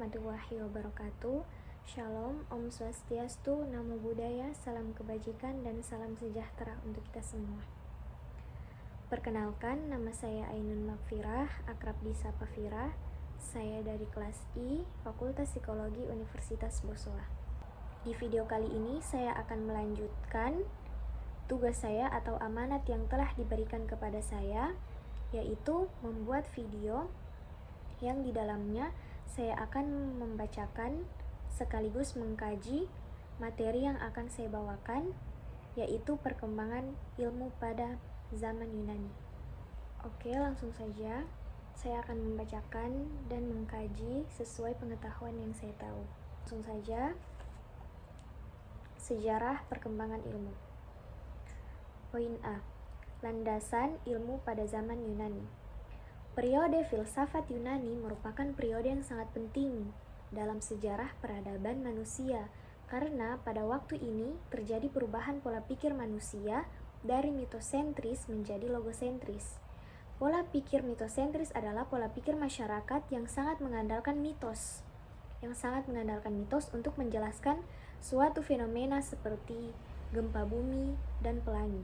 warahmatullahi wabarakatuh. Shalom, Om Swastiastu, Namo Buddhaya, salam kebajikan dan salam sejahtera untuk kita semua. Perkenalkan, nama saya Ainun Makfirah, akrab disapa Fira. Saya dari kelas I, Fakultas Psikologi Universitas Boswa. Di video kali ini saya akan melanjutkan tugas saya atau amanat yang telah diberikan kepada saya, yaitu membuat video yang di dalamnya saya akan membacakan sekaligus mengkaji materi yang akan saya bawakan, yaitu perkembangan ilmu pada zaman Yunani. Oke, langsung saja saya akan membacakan dan mengkaji sesuai pengetahuan yang saya tahu. Langsung saja, sejarah perkembangan ilmu. Poin A. Landasan ilmu pada zaman Yunani. Periode filsafat Yunani merupakan periode yang sangat penting dalam sejarah peradaban manusia, karena pada waktu ini terjadi perubahan pola pikir manusia dari mitosentris menjadi logosentris. Pola pikir mitosentris adalah pola pikir masyarakat yang sangat mengandalkan mitos, untuk menjelaskan suatu fenomena seperti gempa bumi dan pelangi.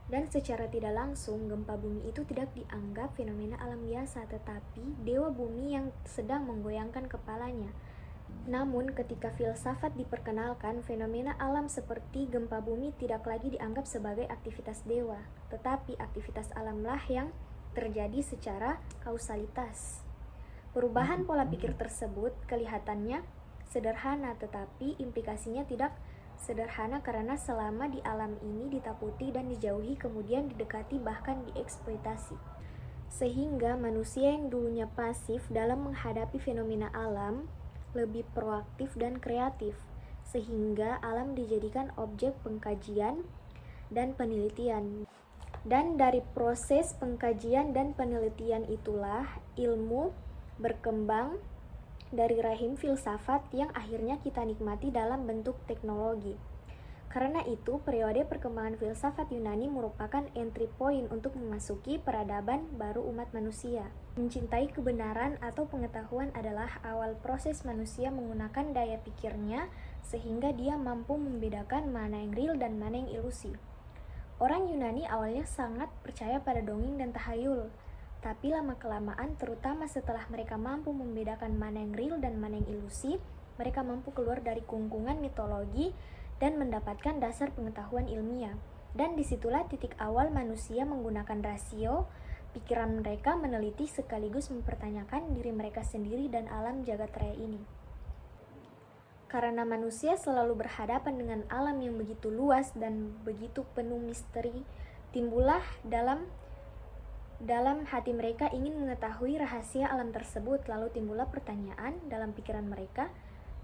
Dan secara tidak langsung, gempa bumi itu tidak dianggap fenomena alam biasa, tetapi dewa bumi yang sedang menggoyangkan kepalanya. Namun, ketika filsafat diperkenalkan, fenomena alam seperti gempa bumi tidak lagi dianggap sebagai aktivitas dewa, tetapi aktivitas alamlah yang terjadi secara kausalitas. Perubahan pola pikir tersebut kelihatannya sederhana, tetapi implikasinya tidak sederhana karena selama di alam ini ditakuti dan dijauhi, kemudian didekati bahkan dieksploitasi. Sehingga manusia yang dulunya pasif dalam menghadapi fenomena alam lebih proaktif dan kreatif, sehingga alam dijadikan objek pengkajian dan penelitian. Dan dari proses pengkajian dan penelitian itulah ilmu berkembang dari rahim filsafat yang akhirnya kita nikmati dalam bentuk teknologi. Karena itu, periode perkembangan filsafat Yunani merupakan entry point untuk memasuki peradaban baru umat manusia. Mencintai kebenaran atau pengetahuan adalah awal proses manusia menggunakan daya pikirnya sehingga dia mampu membedakan mana yang real dan mana yang ilusi. Orang Yunani awalnya sangat percaya pada dongeng dan tahayul. Tapi lama-kelamaan, terutama setelah mereka mampu membedakan mana yang real dan mana yang ilusi, mereka mampu keluar dari kungkungan mitologi dan mendapatkan dasar pengetahuan ilmiah. Dan disitulah titik awal manusia menggunakan rasio, pikiran mereka meneliti sekaligus mempertanyakan diri mereka sendiri dan alam jagat raya ini. Karena manusia selalu berhadapan dengan alam yang begitu luas dan begitu penuh misteri, timbullah dalam hati mereka ingin mengetahui rahasia alam tersebut. Lalu timbullah pertanyaan dalam pikiran mereka,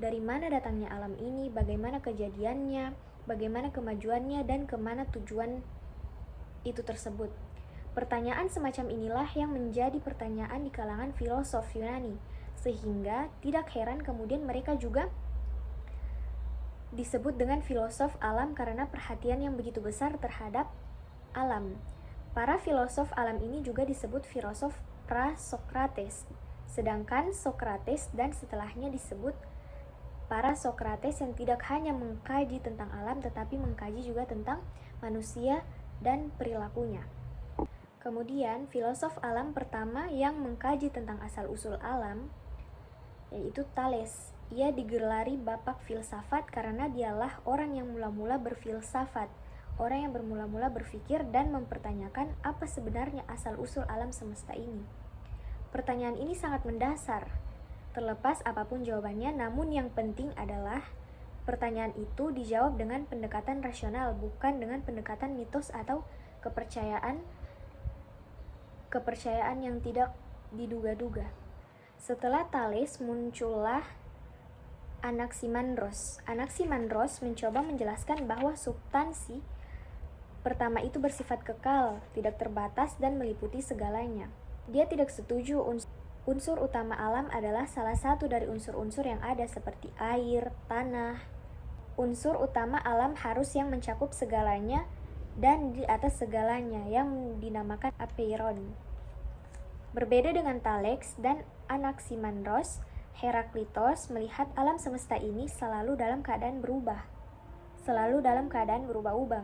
dari mana datangnya alam ini, bagaimana kejadiannya, bagaimana kemajuannya, dan kemana tujuan itu tersebut. Pertanyaan semacam inilah yang menjadi pertanyaan di kalangan filosof Yunani, sehingga tidak heran kemudian mereka juga disebut dengan filosof alam karena perhatian yang begitu besar terhadap alam. Para filosof alam ini juga disebut filosof pra-Sokrates, sedangkan Sokrates dan setelahnya disebut para Sokrates yang tidak hanya mengkaji tentang alam tetapi mengkaji juga tentang manusia dan perilakunya. Kemudian filosof alam pertama yang mengkaji tentang asal-usul alam yaitu Thales. Ia digelari bapak filsafat karena dialah orang yang mula-mula berfilsafat, orang yang bermula-mula berpikir dan mempertanyakan apa sebenarnya asal-usul alam semesta ini. Pertanyaan ini sangat mendasar, terlepas apapun jawabannya, namun yang penting adalah pertanyaan itu dijawab dengan pendekatan rasional, bukan dengan pendekatan mitos atau kepercayaan yang tidak diduga-duga. Setelah Thales muncullah Anaximandros. Anaximandros mencoba menjelaskan bahwa substansi pertama itu bersifat kekal, tidak terbatas, dan meliputi segalanya. Dia tidak setuju unsur utama alam adalah salah satu dari unsur-unsur yang ada seperti air, tanah. Unsur utama alam harus yang mencakup segalanya dan di atas segalanya yang dinamakan apeiron. Berbeda dengan Thales dan Anaximandros, Heraklitos melihat alam semesta ini selalu dalam keadaan berubah-ubah.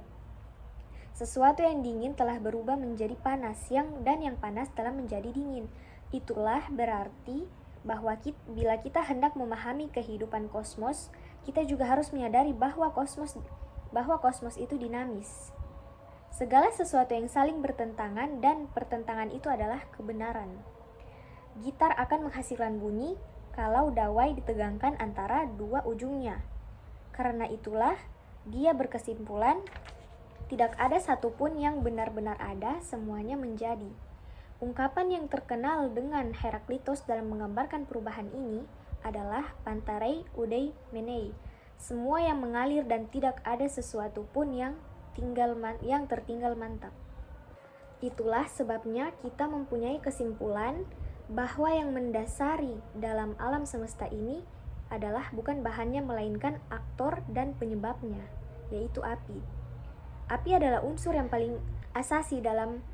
Sesuatu yang dingin telah berubah menjadi panas, dan yang panas telah menjadi dingin. Itulah berarti bahwa bila kita hendak memahami kehidupan kosmos, kita juga harus menyadari bahwa kosmos itu dinamis. Segala sesuatu yang saling bertentangan, dan pertentangan itu adalah kebenaran. Gitar akan menghasilkan bunyi kalau dawai ditegangkan antara dua ujungnya. Karena itulah dia berkesimpulan, tidak ada satupun yang benar-benar ada, semuanya menjadi. Ungkapan yang terkenal dengan Heraklitos dalam menggambarkan perubahan ini adalah Pantarei Udei Menei, semua yang mengalir dan tidak ada sesuatu pun yang tertinggal mantap. Itulah sebabnya kita mempunyai kesimpulan bahwa yang mendasari dalam alam semesta ini adalah bukan bahannya melainkan aktor dan penyebabnya, yaitu api. Api adalah unsur yang paling asasi dalam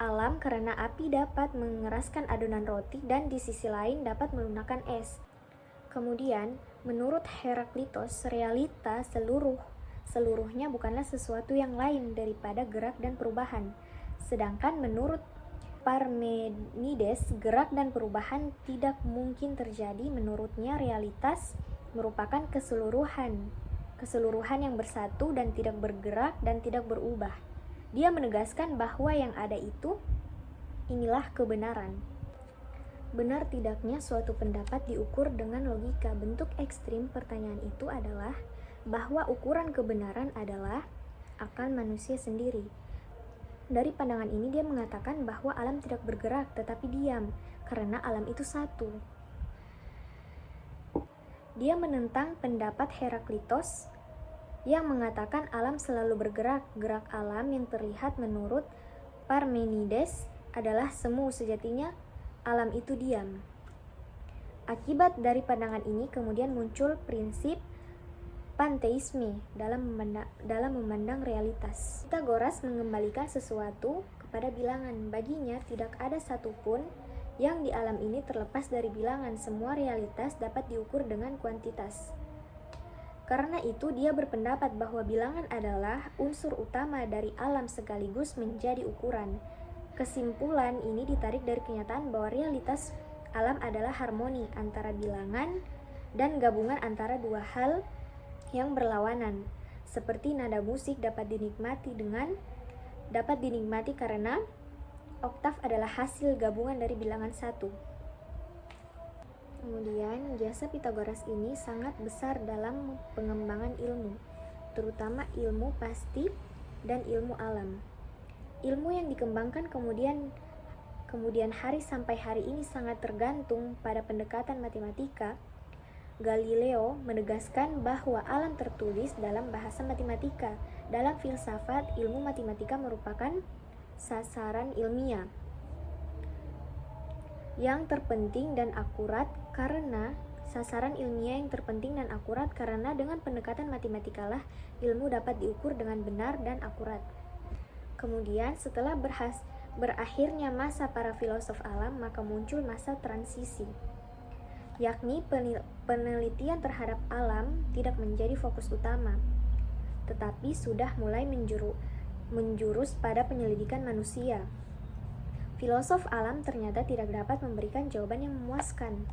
alam karena api dapat mengeraskan adonan roti dan di sisi lain dapat melunakkan es. Kemudian, menurut Heraklitos, realita seluruhnya bukanlah sesuatu yang lain daripada gerak dan perubahan. Sedangkan menurut Parmenides, gerak dan perubahan tidak mungkin terjadi. Menurutnya, realitas merupakan keseluruhan yang bersatu dan tidak bergerak dan tidak berubah. Dia menegaskan bahwa yang ada inilah kebenaran. Benar tidaknya suatu pendapat diukur dengan logika. Bentuk ekstrim pertanyaan itu adalah bahwa ukuran kebenaran adalah akal manusia sendiri. Dari pandangan ini dia mengatakan bahwa alam tidak bergerak tetapi diam, karena alam itu satu. Dia menentang pendapat Heraklitos yang mengatakan alam selalu bergerak. Gerak alam yang terlihat menurut Parmenides adalah semu, sejatinya alam itu diam. Akibat dari pandangan ini kemudian muncul prinsip panteisme dalam memandang realitas. Pitagoras mengembalikan sesuatu kepada bilangan. Baginya tidak ada satupun yang di alam ini terlepas dari bilangan. Semua realitas dapat diukur dengan kuantitas. Karena itu dia berpendapat bahwa bilangan adalah unsur utama dari alam sekaligus menjadi ukuran. Kesimpulan ini ditarik dari kenyataan bahwa realitas alam adalah harmoni antara bilangan dan gabungan antara dua hal yang berlawanan. Seperti nada musik dapat dinikmati karena oktav adalah hasil gabungan dari bilangan satu. Kemudian jasa Pitagoras ini sangat besar dalam pengembangan ilmu, terutama ilmu pasti dan ilmu alam. Ilmu yang dikembangkan kemudian hari sampai hari ini sangat tergantung pada pendekatan matematika. Galileo menegaskan bahwa alam tertulis dalam bahasa matematika. Dalam filsafat, ilmu matematika merupakan sasaran ilmiah yang terpenting dan akurat karena dengan pendekatan matematikalah ilmu dapat diukur dengan benar dan akurat. Kemudian setelah berakhirnya masa para filosof alam, maka muncul masa transisi, yakni penelitian terhadap alam tidak menjadi fokus utama, tetapi sudah mulai menjurus pada penyelidikan manusia. Filosof alam ternyata tidak dapat memberikan jawaban yang memuaskan,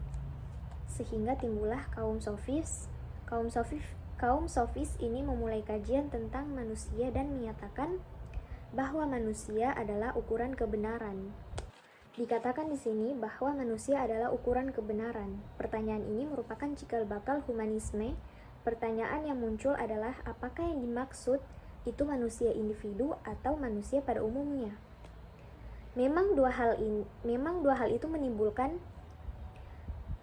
sehingga timbullah kaum sofis. Kaum sofis ini memulai kajian tentang manusia dan menyatakan bahwa manusia adalah ukuran kebenaran. Dikatakan di sini bahwa manusia adalah ukuran kebenaran. Pertanyaan ini merupakan cikal bakal humanisme. Pertanyaan yang muncul adalah apakah yang dimaksud itu manusia individu atau manusia pada umumnya. Memang dua hal itu menimbulkan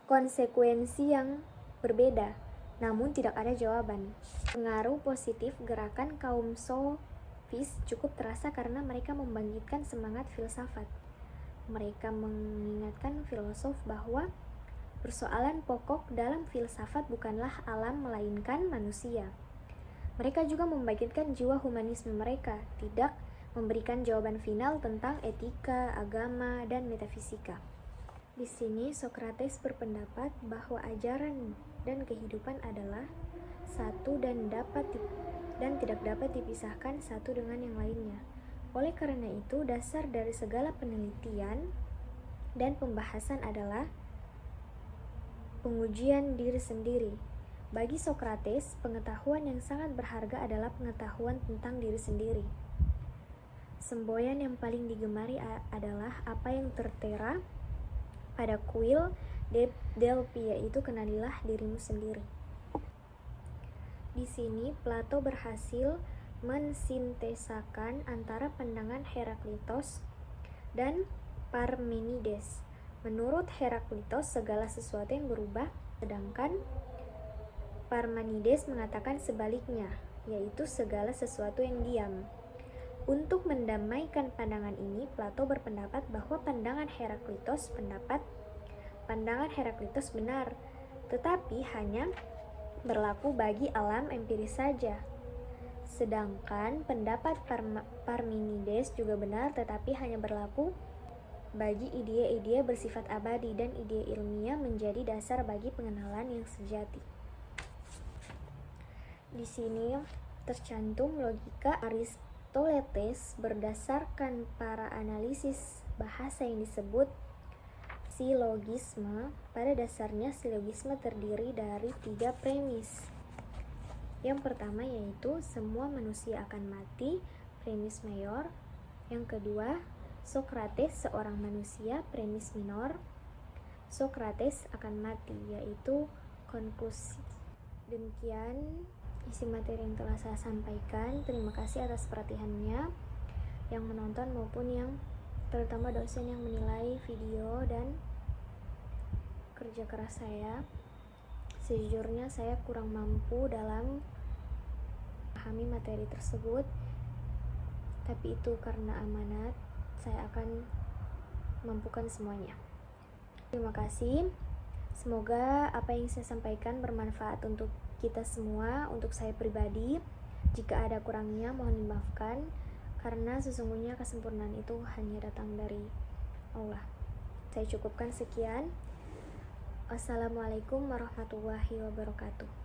konsekuensi yang berbeda, namun tidak ada jawaban. Pengaruh positif gerakan kaum sofis cukup terasa karena mereka membangkitkan semangat filsafat. Mereka mengingatkan filosof bahwa persoalan pokok dalam filsafat bukanlah alam melainkan manusia. Mereka juga membangkitkan jiwa humanisme mereka, tidak memberikan jawaban final tentang etika, agama, dan metafisika. Di sini Sokrates berpendapat bahwa ajaran dan kehidupan adalah satu dan tidak dapat dipisahkan satu dengan yang lainnya. Oleh karena itu, dasar dari segala penelitian dan pembahasan adalah pengujian diri sendiri. Bagi Sokrates, pengetahuan yang sangat berharga adalah pengetahuan tentang diri sendiri. Semboyan yang paling digemari adalah apa yang tertera pada kuil Delphi, yaitu kenalilah dirimu sendiri. Di sini Plato berhasil mensintesakan antara pandangan Heraklitos dan Parmenides. Menurut Heraklitos, segala sesuatu yang berubah, sedangkan Parmenides mengatakan sebaliknya, yaitu segala sesuatu yang diam. Untuk mendamaikan pandangan ini, Plato berpendapat bahwa pandangan Heraklitos benar, tetapi hanya berlaku bagi alam empiris saja. Sedangkan pendapat Parmenides juga benar, tetapi hanya berlaku bagi ide-ide bersifat abadi, dan ide ilmiah menjadi dasar bagi pengenalan yang sejati. Di sini tercantum logika Aristoteles berdasarkan para analisis bahasa yang disebut silogisme. Pada dasarnya silogisme terdiri dari 3 premis. Yang pertama yaitu semua manusia akan mati, premis mayor. Yang kedua, Sokrates seorang manusia, premis minor. Sokrates akan mati, yaitu konklusi. Demikian isi materi yang telah saya sampaikan. Terima kasih atas perhatiannya, yang menonton maupun yang terutama dosen yang menilai video dan kerja keras saya. Sejujurnya saya kurang mampu dalam memahami materi tersebut, tapi itu karena amanat, saya akan mampukan semuanya. Terima kasih. Semoga apa yang saya sampaikan bermanfaat untuk kita semua, untuk saya pribadi. Jika ada kurangnya mohon dimaafkan, karena sesungguhnya kesempurnaan itu hanya datang dari Allah. Saya cukupkan sekian. Wassalamualaikum warahmatullahi wabarakatuh.